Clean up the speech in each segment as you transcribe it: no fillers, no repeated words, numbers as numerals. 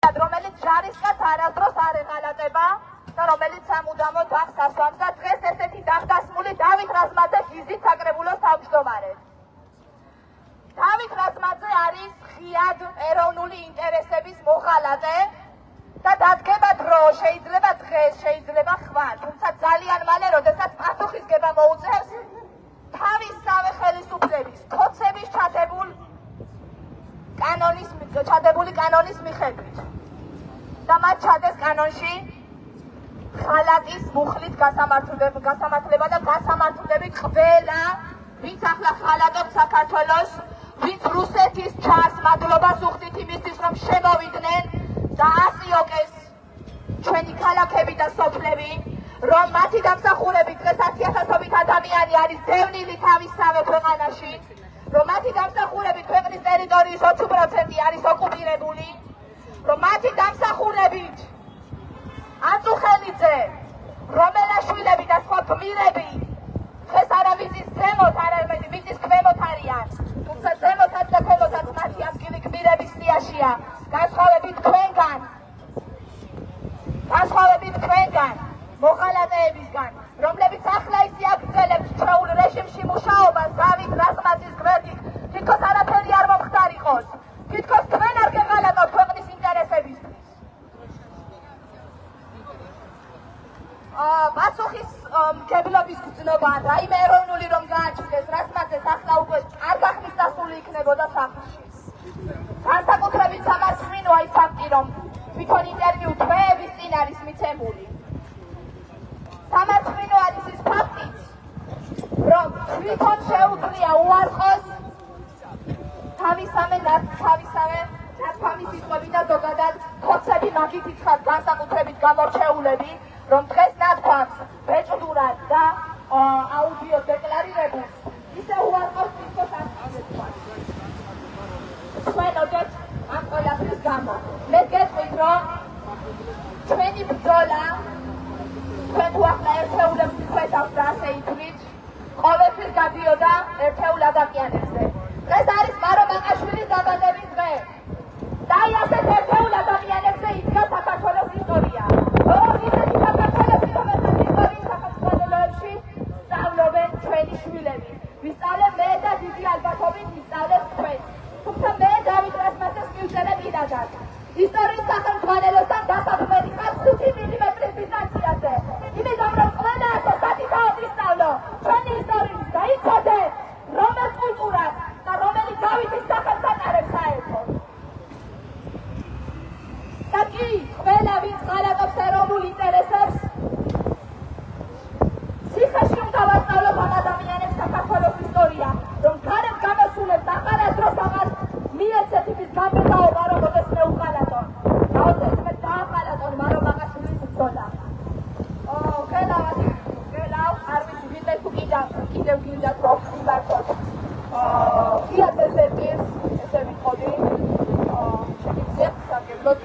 რომელიც ჯარისკაც არასდროს არ ეღალატება და რომელიც სამუდამოდ აქვს ასვამს და დღეს ესეთი დახდასმული დავით რაზმაძე გიზით საკრებულოს თავმჯდომარე. დავით რაზმაძე არის ღიად ეროვნული ინტერესების მოხალატე და დადგება დრო, შეიძლება დღეს, შეიძლება ხვალ, თუმცა ძალიან მალე, როდესაც პასუხისგება მოუწევს თავისსავე ხელისუფლების ქოცების ჩადებული კანონის მიხედვით. და მათ ჩადეს კანონში ხალატის მუხლით გასამართლება და გასამართლებით ყველა, ვინც ახლა ხალატობს საქართველოს, ვინც რუსეთის ჩას მადლობას უხდით იმისთვის, რომ შემოვიდნენ და ასიოკეს ჩვენი ქალაქები და სოფლები, რომ მათი დამსახურებით დღეს 10,000-ობით ადამიანი არის დევნილი თავისსავე ქვეყანაში, რომ მათი დამსახურებით ქვეყნის ტერიტორიის 20% არის ოკუპირებული, რომ მათი დამსახურებით აწუხელიძე, რომელაშვილები და სხვა გმირები დღეს არავის ზემოთ არ არის, ვიცის ქვემოთ არიან, თუმცა ზემოთაც და ქვემოთაც მათი ადგილი გმირების სიაშია, განსხვავებით თქვენგან, მოხალატეებისგან, რომლებიც ახლა ისე აგრძელებთ ჩვეულ რეჟიმში მუშაობას დავით რაზმაძის გვერდით, თითქოს არაფერი არ მომხდარიყოს, თითქოს თქვენ არ გეღალატოთ ქვეყნის ინტერესებისთვის. პასუხის მგებლობის გრძნობა, რაიმე ეროვნული რომ გააჩნდეს, რაზმაძეს ახლა უკვე არ გახმის დასული იქნებოდა სახლში. განსაკუთრებით სამართლინოა ის ფაქტი, რომ თვითონ ინტერვიუ თვეების წინ არის მიცემული. სამართლინო არის ის ფაქტიც, რომ თვითონ შეუძლია უარყოს თავისავე ნათქვამის სიტყვები და ზოგადად ხოცები მაგით იცხად განსაკუთრებით გამორჩეულები, რომ დღეს ნათქვამს ბეჭდურად და აუდიო დეკლარირებულს ისე უარყოს თითქოს არ წინასწარ. თქვენოდეთ ამ ყველაფრის გამო. მე გეტყვით, რომ ჩვენი ბრძოლა თქვენ თუ ახლა ერთეულებს გხედავთ და ასე ითვლით, ყოველთვის გადიოდა ერთეულ ადამიანებზე. დღეს არის მარო მაყაშვილის დაბადების დღე. და აი ასეთ ერთეულ ადამიანებზე იდგა საქართველოს ისტორია. ისეთი საქართველოს ისტორიის სახელმწიფოებში სწავლობენ ჩვენი შვილები. ვისწავლებ მე და დიდი ალბათობით ვისწავლებ თქვენ. თუმცა მე დავით რაზმაძეს მივწერე პირადად. ისტორიის სახელმძღვანელოსთან დასაქმები ხარ 5 მილიმეტრის დისტანციაზე. იმიტომ რომ ყველა ასე სათითაოდ ისწავლო ჩვენი ისტორიის და იცოდე რომელ კულტურას და რომელი დავითის სახელს ატარებს საერთოდ. და კი ყველა ვინც ხალატობს ეროვნულ ინტერესებს, ციხეში უნდა ვასწავლოთ ამ ადამიანებს საქართველოს ისტორია, რომ გარეთ გამოსულებს აღარასდროს აღარ მიეცეთ იმის გამბედაობა, რომ მოდეს მე უხალატო. რაოდენიმე დაახალატონ მარო მაყაშვილის ბრძოლა. გელავ, არ ვიცი, ვიდრე თუ კიდევ გინდათ რომ ვიმართოთ. ღია დეზერტის, ესე ვიტყოდი, შეგიძლიათ სარგებლოდ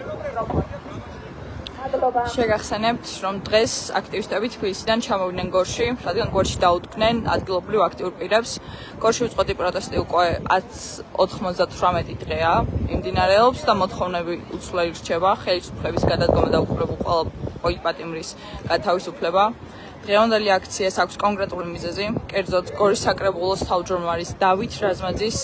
შეგახსენებთ, რომ დღეს აქტივისტები თბილისიდან ჩამოვიდნენ გორში, რადგან გორში დაუდგნენ ადგილობრივ აქტიურ პირებს. გორში უწყვეტი პროტესტი უკვე 98 დღეა მიმდინარეობს და მოთხოვნები უცვლელი რჩება, ხელისუფლების გადადგომა და უკრებულ ყველა პატიმრის გათავისუფლება. დღევანდელი აქციას აქვს კონკრეტული მიზეზი, კერძოდ გორის საკრებულოს თავმჯდომარის დავით რაზმაძის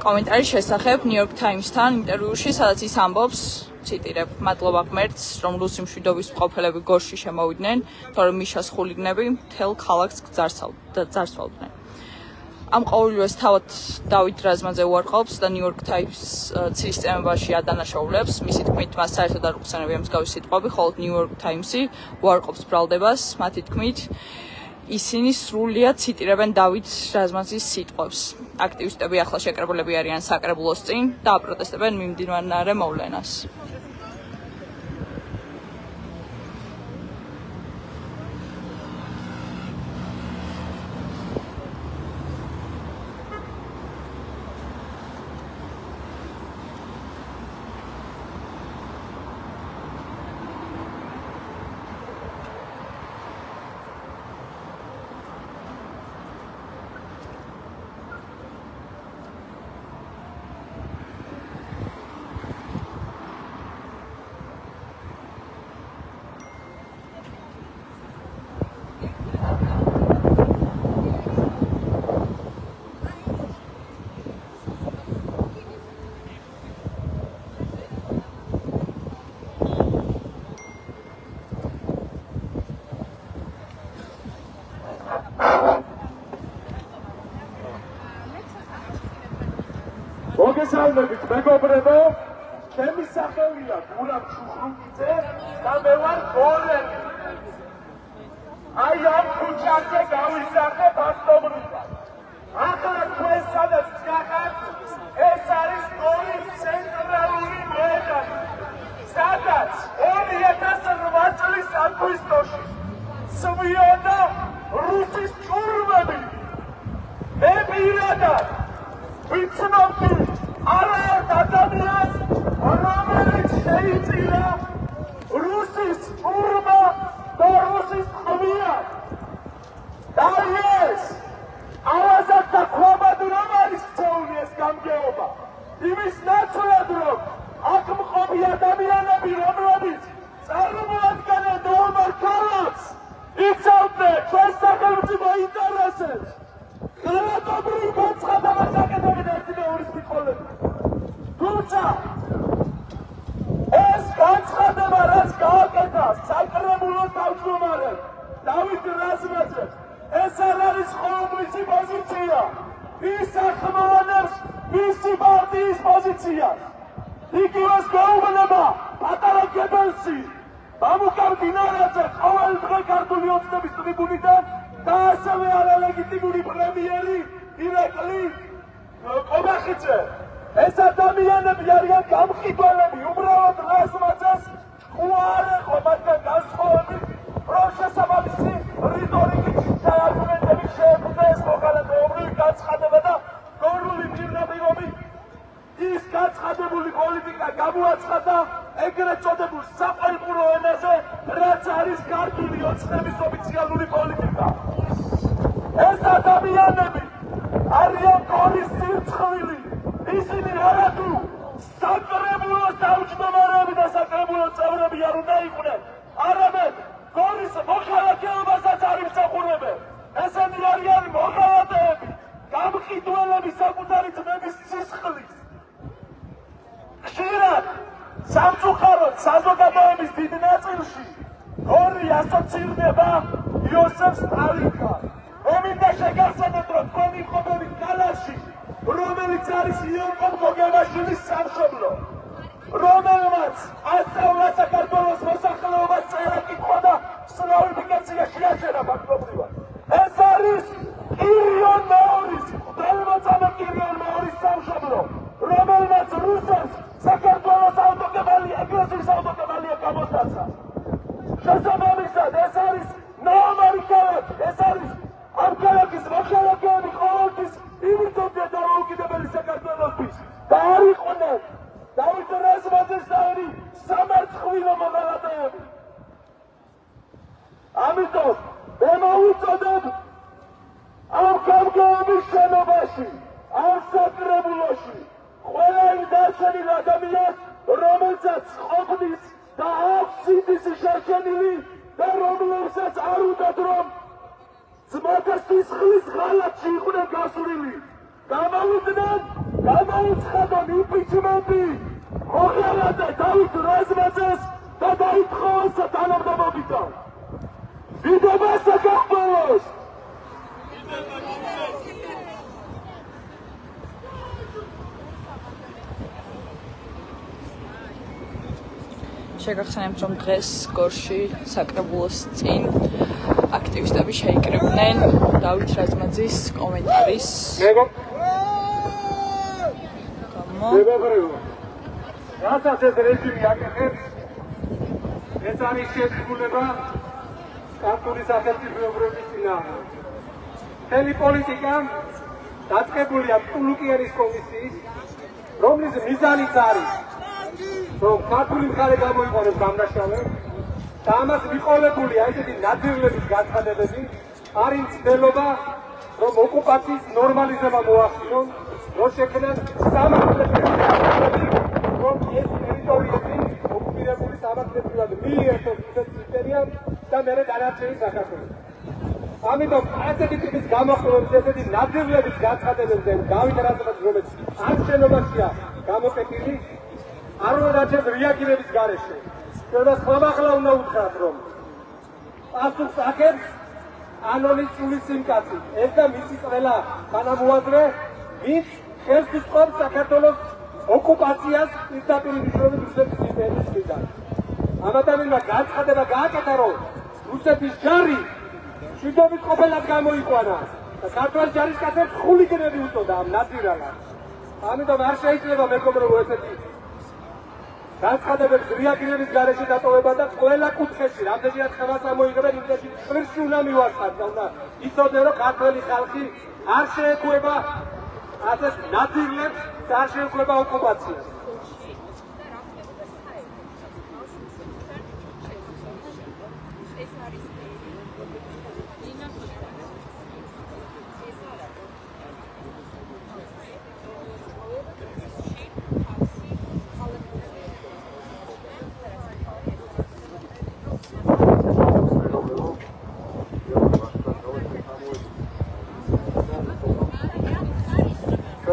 კომენტარის შესახებ New York Times-თან ინტერვიუში, sadაც ის ამბობს, ციტირებ, მადლობა ღმერთს, რომ რუსი მშვიდობის მყოფელები გორში შემოვიდნენ, თორემ მიშას ხულიგნები მთელ ქალაქს ძარცვალდნენ. ამ ყოველივეს თავად დავით რაზმაძე უარყოფს და New York Times ცისწემებაში ადანაშაულებს, მისი თქმით, მას საერთოდ არ უხსენებია მსგავსი სიტყვები, ხოლო New York Times-ი უარყოფს ბრალდებას, მათი თქმით, ისინი სრულიად ციტირებენ დავით რაზმაძის სიტყვებს. აქტივისტები ახლა შეკრებულები არიან საკრებულოს წინ და აპროტესტებენ მიმდინარე მოვლენას. მოგესალმებით მეგობრებო, ჩემი სახელია გურამ შუხრუკიძე და მე ვარ გოლები. აი ამ ქუჩაზე გავისახე ბასტობრიდან. ახლა თქვენ სადაც გახართ, ეს არის გოლის ცენტრალური მოედანი, სადაც 2008 წლის აგვისტოში სვიოდა რუსის ჭურვები. მე პირადად ვიცნობდი არაერთ ადამიანს, რომელიც შეიწირა რუსის ჭურვა და რუსის ხმიან. და ეს ავაზაკ და ქვაბად რომ არის ქცეული ეს გამგეობა. იმის ნაცვლად რომ აქ მყოფი ადამიანები, რომლებიც წარმოადგენენ ნორმალ ქალაქს, იცავდნენ ჩვენს სახელმწიფო ინტერესებს. ხელოვნებრივ განცხადებას აკეთებენ ერთი მეორის მიყოლებით. თუმცა ეს განცხადება, რაც გააკეთა საკრებულო თავმჯდომარემ დავით რაზმაძემ, ეს არ არის ყოველგვარი პოზიცია. ის ახმოვანებს მისი პარტიის პოზიციას. იგივეს გაუგენება პატარა გებელსი, მამუკა მდინარაძე ყოველ დღე ქართული ოცნების ტრიბუნიდან და ასევე არალეგიტიმური პრემიერი ირაკლი ყობახიძე. ეს ადამიანები არიან გამყიდველები, უბრალოდ რაზმაძეს უარ ეხო მათგან განსხვავებით, რომ შესაბამისი რიტორიკით და არგუმენტებით შეეფუძნა ეს მოქალაქეობრივი განცხადება და გორული პირდაპირობით ის გაცხადებული პოლიტიკა გამოაცხადა ეგრეთ წოდებულ საყელყურო ენაზე, რაც არის ქართული ოცნების ოფიციალური პოლიტიკა. ეს ადამიანები არიან გოლის სირცხვილი. ისინი არათუ საკრებულოს თავმჯდომარეები და საკრებულო წევრები არ უნდა იყვნენ, არამედ გოლის მოქალაქეობასაც არ იმსახურებენ. ესენი არიან მოღალატეები, გამყიდველები საკუთარი ძმების სისხლის. ხშირად სამწუხაროდ საზოგადოების დიდ ნაწილში გორი ასოცირდება იოსებ სტალინთან. მომინდა შეგახსენოთ, რომ თქვენი მყოფები კალაში, რომელიც არის იაკობ გოგებაშვილის სამშობლო, რომელმაც ასწავლა საქართველოს მოსახლეობას წერა-კითხვა და სლავიფიკაცია შეაჩერა ფაქტობრივად. ეს არის კირიონ მეორის, მღვდელმოწამე კირიონ მეორის სამშობლო, რომელმაც რუსეთს საქართველოს ავტოკეფალი, ეკლესიის ავტოკეფალია გამოსცა. შესაბამისად, ეს არის ნაამარი ქალაქი, ეს არის ამ ქალაქის მოქალაქეები ყოველთვის იმიწოდიან დამოუკიდებელი საქართველოსთვის და არ იყვნენ დავით რაზმაძეს და ორი სამარცხვინო მოღალატეები. ამიტომ მე მოვუწოდებ ამ გამგეობის შენობაში, ამ საკრებულოში ყველა იმ დარჩენილ ადამიანს, რომელსაც ყოფნის და აქვს სინდისი შერჩენილი და რომლებსაც არ უნდათ რომ ძმათა სისხლის ღალატში იყვნენ გასვლილი. გამოვიდნენ, გამოუცხადონ იმპიჩმენტი მოღალატე დავით რაზმაძეს და დაითხოვეს თანამდებობიდან. დიდება საქართველოს! შეგახსენებთ, რომ დღეს გორში საკრებულოს წინ აქტივისტები შეიკრიბნენ დავით რაზმაძის კომენტარის მეგობრებო, რასაც ეს რეჟიმი აკეთებს, ეს არის შეთქმულება ქართული სახელმწიფოებრების წინააღმდეგ. მთელი პოლიტიკა დაწყებულია ტულუკიანის კომისიის, რომლის მიზანიც არის რომ ქართული მხარე გამოიყენოს დამნაშავედ და ამას მიყოლებულია ესეთი ნადირლების განცხადებები, არის მცდელობა რომ ოკუპაციის ნორმალიზება მოახდინონ, რომ შექმნან სამართლებრივი რომ ეს ტერიტორიები ოკუპირებული სამართლებრივად მიერთოს რუსეთის იმპერიამ და მერე დანარჩენი საქართველოს. ამიტომ ასეთი ტიპის გამოხმობებს, ესეთი ნადირლების განცხადებებზე დავით რაზმაძე, რომელიც ამ შენობაშია გამოყენებული, არ უნდა დაჩეს რეაგირების გარეშე. და ხმამაღლა უნდა უთხრათ, რომ პასუხს აქებს ანონის წულის სიმკაცი. ეს და მისი ყველა თანამოაზრე, ვინც ხელს უწყობს საქართველოს ოკუპაციას პირდაპირ ნიშნავს რუსეთის იმპერიის მხრიდან. ამ ადამიანმა განცხადება გააკეთა, რომ რუსეთის ჯარი მშვიდობის ყოფილად გამოიყვანა და ქართული ჯარისკაცებს ხულიგანები უწოდა ამ ნაცირალას. ამიტომ არ შეიძლება მეგობრებო ესეთი განცხადებების რეაგირების გარეშე დატოვება და ყველა კუთხეში რამდენად ხმას ამოიღებენ იმაში ღირსი უნდა მივარცხათ და უნდა იცოდნენ, რომ ქართველი ხალხი არ შეეკვება ასეთ ნაცირლებს და არ შეეკვება ოკუპაციას.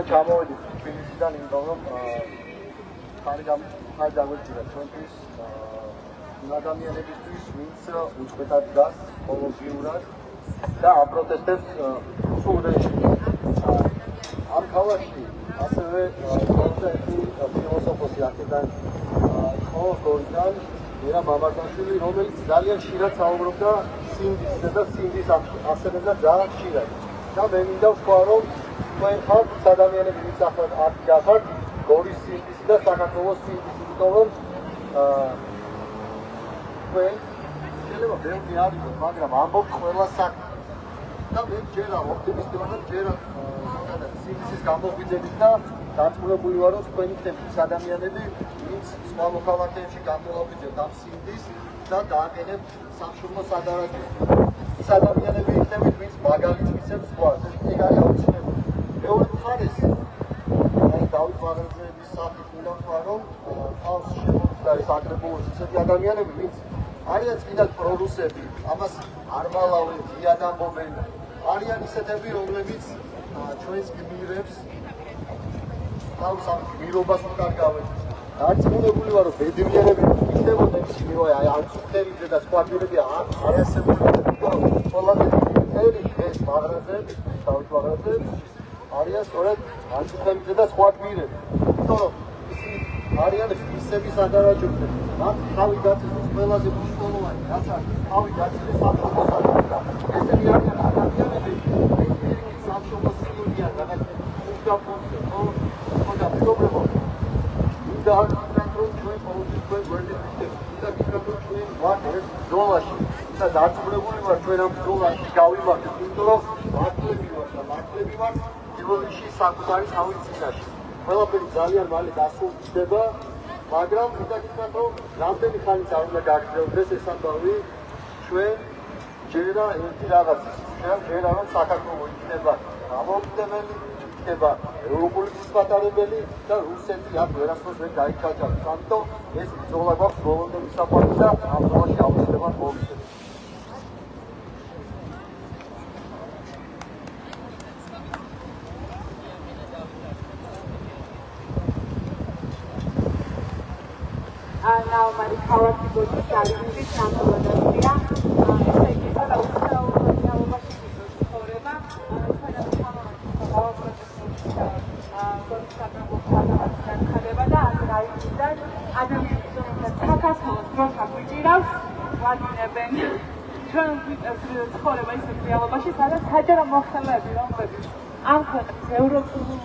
ჩამოვედით თბილისიდან, იმიტომ რომ ხარი დაგვეჭირა ჩვენთვის ადამიანებისთვის, ვინც უწყვეტად დგას ყოველდღიურად და აპროტესტებს სულ რეჟიმში. ამ ქალაქში ასევე ერთ-ერთი ფილოსოფოსი აქედან იყო გორიდან მერაბ მამარდაშვილი, რომელიც ძალიან ხშირად საუბრობდა სინდისზე და სინდის ასენებდა ძალიან ხშირად. და მე მინდა ვთქვა, რომ თქვენ ხალხს ადამიანები ვინც ახლა აქ გახართ, გორის სინდისი და საქართველოს სინდისი, იმიტომ რომ თქვენ შეიძლება ბევრი არ იყოს, მაგრამ ამბობთ ყველა საქმე. და მე ჯერა ოპტიმისტი ვარ და ჯერა სინდისის გამოღვიძებით და დაწუნებული ვარ, რომ თქვენ იქნებით ის ადამიანები, ვინც სხვა მოქალაქეებში გამოაღვიძებთ ამ სინდისს და დააყენებთ სამშობლო სადარაჯოს. ის ადამიანები იქნებით, ვინც მაგალითს მისცემს სხვას. ეგ არის აუცილებელი. მეორე მხარეს, აი დავით მაღაზიების სახით მინდა ვთქვა, რომ ყავს შემოწმების აგრებულოს ისეთი ადამიანები, ვინც არიან წინათ პრორუსები, ამას არ მალავენ, დიად ამბობენ. არიან ისეთები, რომლებიც ჩვენს გმირებს თავს ამ გმირობას უკარგავენ. დარწმუნებული ვარ, რომ ბედნიერები იქნებოდნენ ის გმირობა, აი ანწუხერიძე და სხვა გმირები არ არსებობდნენ. ყველაზე მთელი ეს მაღაზიები, დავით მაღაზიები არიან სწორედ ანწუხერიძე და სხვა გმირები. იმიტომ რომ ისინი არიან ისები სადარაჯოზე. მათ თავი გაწეს ყველაზე მნიშვნელოვანი, რაც არის თავი გაწეს სამშობლო სადარაჯო. ესენი არიან ადამიანები, რომლებიც სამშობლოს სიუნდიან და უგაფონზე, ხო და მეგობრებო, მინდა რომ ჩვენ ყოველთვის ჩვენ გვერდით და გითხრათ, რომ ჩვენ ვართ ერთ ბრძოლაში და დაწუნებული ვარ ჩვენ ამ ბრძოლაში გავიმართოთ, იმიტომ რომ მართლები ვართ პირველში საკუთარი თავის წინაშე. ყველაფერი ძალიან მალე დასრულდება, მაგრამ მინდა გითხრათ, რომ რამდენი ხანიც არ უნდა გაგრძელდეს ეს ამბავი, ჩვენ ჯერა ერთი რაღაც ის ჯერა რომ საქართველო იქნება გამომწვეველი, იქნება ევროპული გასპატარებელი და რუსეთი აქ ვერასდროს ვერ გაიჩაჭავს. ამიტომ ეს ბრძოლა გვაქვს ბოლომდე მისაყვანი და ამ ბრძოლაში აუცილებლად მოვიცეთ. Now my ქალაქი გოჩის არის სამწუხაროა. ეს იგი და უცხოური ცხოვრება, ხდება და ადამიანის საქართველოს დროს აგვიჭირავს, ვაგინებენ ჩვენ ვიწევს ცხოვრება ისეთ რეალობაში, სადაც საჯარო მოხელეები, რომლებიც ამ ქვეყნის ევროპული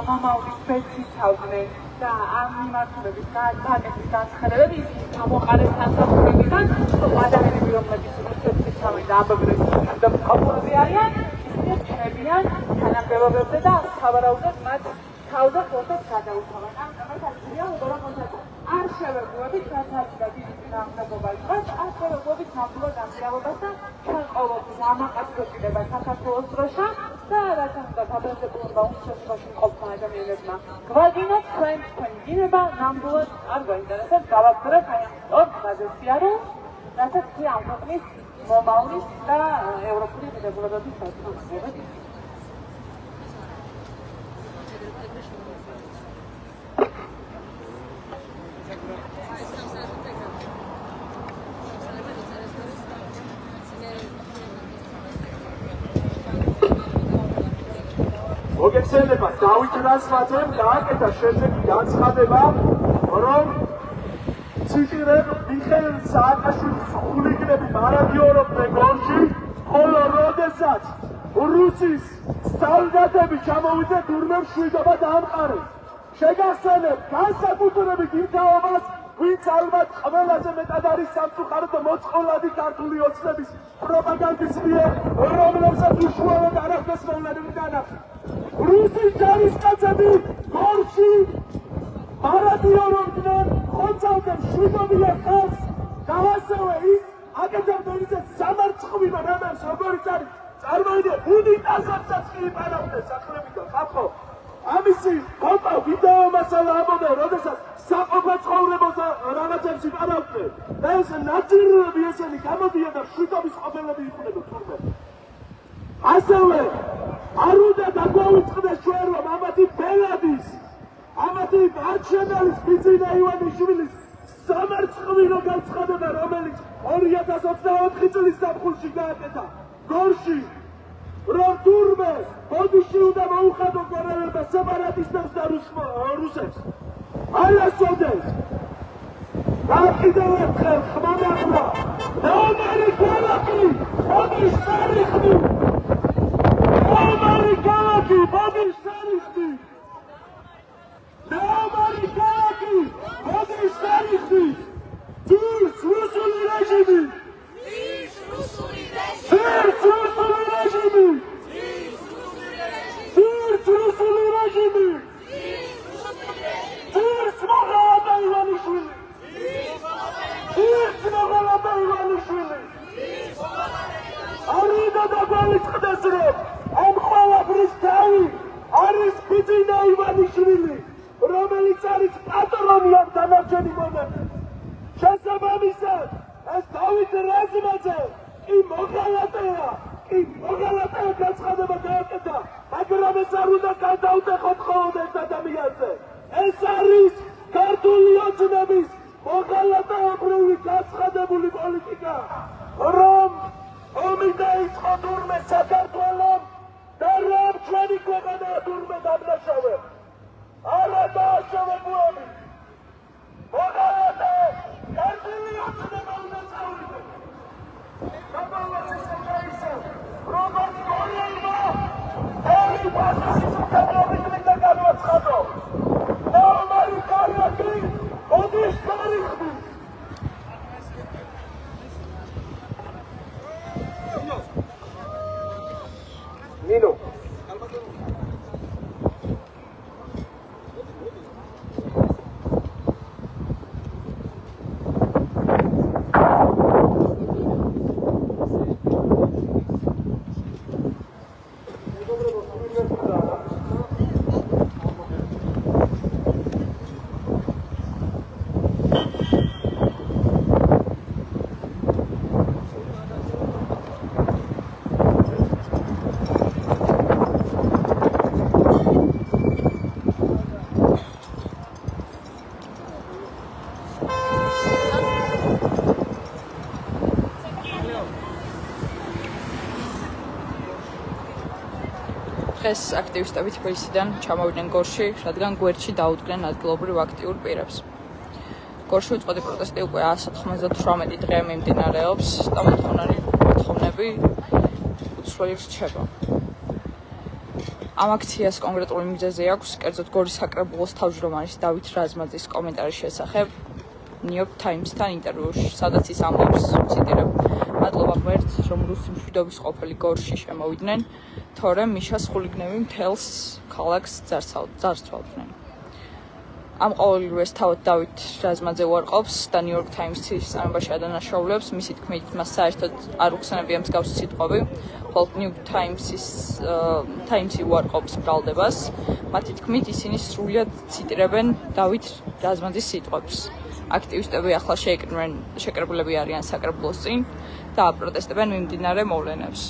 მამაურის სპეციფიკავდნენ და ამ მიმართულების განხილვის განცხადებები გამოყარეს სამსახურებიდან, რომ ადამიანები, რომლებიც რუსეთში ჩავიდა ამბობენ და ოპოზიციაში არიან, ისინი ჩნდებიან თანამდებობებზე და სავარაუდოდ მათ თავზე ხოსებს გადაუთავენ. ამ შემთხვევაში რეალურად არ შევეგუებით, რაც არის და დიდი წინააღმდეგობა იყოს, არ შევეგუებით ნამდვილად ამ რეალობას და ჩვენ ყოველთვის ამაყად გვეჭირება საქართველოს დროშა და რაც უნდა დაბეჭდილება უმცირესობაში მყოფმა ადამიანებმა. გვაგინოთ თქვენი დინება ნამდვილად არ გვაინტერესებს, გავაგზავნოთ აი ამ სწორ გაზეთიარულ, რასაც კი ამ ქვეყნის მომავლის და ევროპული მიღებულობების საზოგადოებრივი მოგეხსენება დავით რასვაძემ გააკეთა შედეგი განცხადება, რომ ციტირებ მიხეილ სააკაშვილის ხულიგნები მარადიორობდნენ გორში, ხოლო როდესაც რუსის სალდატები ჩამოვიდნენ თურმე მშვიდობა დაამყარეს. შეგახსენებთ განსაკუთრებით იმ თაობას, ვინც ალბათ ყველაზე მეტად არის სამწუხაროდ მოწყვლადი ქართული ოცნების პროპაგანდის მიერ, რომლებსაც უშუალოდ არ ახდენს მოვლენები განახილ. რუსის ჯარისკაცები გორში მარადიორობდნენ, ხოცავდნენ მშვიდობიან ხალხს და ასევე ის აკეთებდნენ ისეთ სამარცხვინო რამებს, როგორიც არის წარმოიდგინეთ, უნიტაზებსაც კი იპარავდნენ სახლებიდან ხალხო. ამისი კოპა ვიდეო მასალა ამბობდა, როდესაც საყოფაცხოვრებო რაღაცებს იპარავდნენ და ეს ნაძირები ესენი გამოდიან და მშვიდობის ყოფილები იყვნენ თურმე. ასევე არ უნდა დაგვაუწყდეს ჩვენ, რომ ამათი ბელადის, ამათი არჩენალის ბიძინა ივანიშვილის სამარცხვინო განცხადება, რომელიც 2024 წლის ზაფხულში გააკეთა გორში, რომ თურმე ბოდიში უნდა მოუხადო გორელებმა სეპარატისტებს და რუსებს. ალასოდეს და კიდევ ერთხელ ხმამაღლა ნაომარი ქალაქი ბოდიშ სარიხდი, ნაომარი ქალაქი ბოდიშ სარიხდი, ნაომარი ქალაქი ბოდიშ სარიხდი. ძირს რუსული რეჟიმი, ძირს რუსული რეჟიმი, ძირს რუსული რეჟიმი, ძირს მოღალატე ივანიშვილი, ძირს მოღალატე ივანიშვილი. არ უნდა დაგვაუწყდეს, რომ ამ ყველაფრის თავი არის ბიძინა ივანიშვილი, რომელიც არის პატრონი ამ დანარჩენი მომენტი. შესაბამისად, ეს დავით რაზმაძე კი მოღალატეა, განცხადება გააკეთა, მაგრამ ეს არ უნდა გადავტეხოთ მხოლოდ ერთ ადამიანზე. ეს არის ქართული ოცნების მოღალატეობრივი გაცხადებული პოლიტიკა, რომ ომი დაიწყო თურმე საქართველომ და რომ ჩვენი ქვეყანაა თურმე დამნაშავე. არა დააშავებულები. მოღალატე ქართული ოცნება უნდა წავიდეს. Robert Borrello, Harry Potter, Nino. დღეს აქტივისტები თბილისიდან ჩამოვიდნენ გორში, რადგან გვერდში დაუდგნენ ადგილობრივ აქტიურ პირებს. გორში უწყვეტი პროტესტი უკვე 198 დღე მიმდინარეობს და მოთხოვნები უცვლელი რჩება. ამ აქციას კონკრეტული მიზეზი აქვს, კერძოდ გორის საკრებულოს თავმჯდომარის დავით რაზმაძის კომენტარის შესახებ New York Times-თან ინტერვიუში, სადაც ის ამბობს, ციტირებ, მადლობა ღმერთს, რომ რუსი მშვიდობის ყოფილი გორში შემოვიდნენ, თორემ მიშას ხულიგნები მთელს ქალაქს ძარცვავდნენ. ამ ყოველივეს თავად დავით რაზმაძე უარყოფს და New York Times-ის წამებაში ადანაშაულებს, მისი თქმით, მას საერთოდ არ უხსენებია მსგავსი სიტყვები, ხოლო New York Times-ი უარყოფს ბრალდებას, მათი თქმით, ისინი სრულად ციტირებენ დავით რაზმაძის სიტყვებს. აქტივისტები ახლა შეკრებულები არიან საკრებულოს წინ და აპროტესტებენ მიმდინარე მოვლენებს.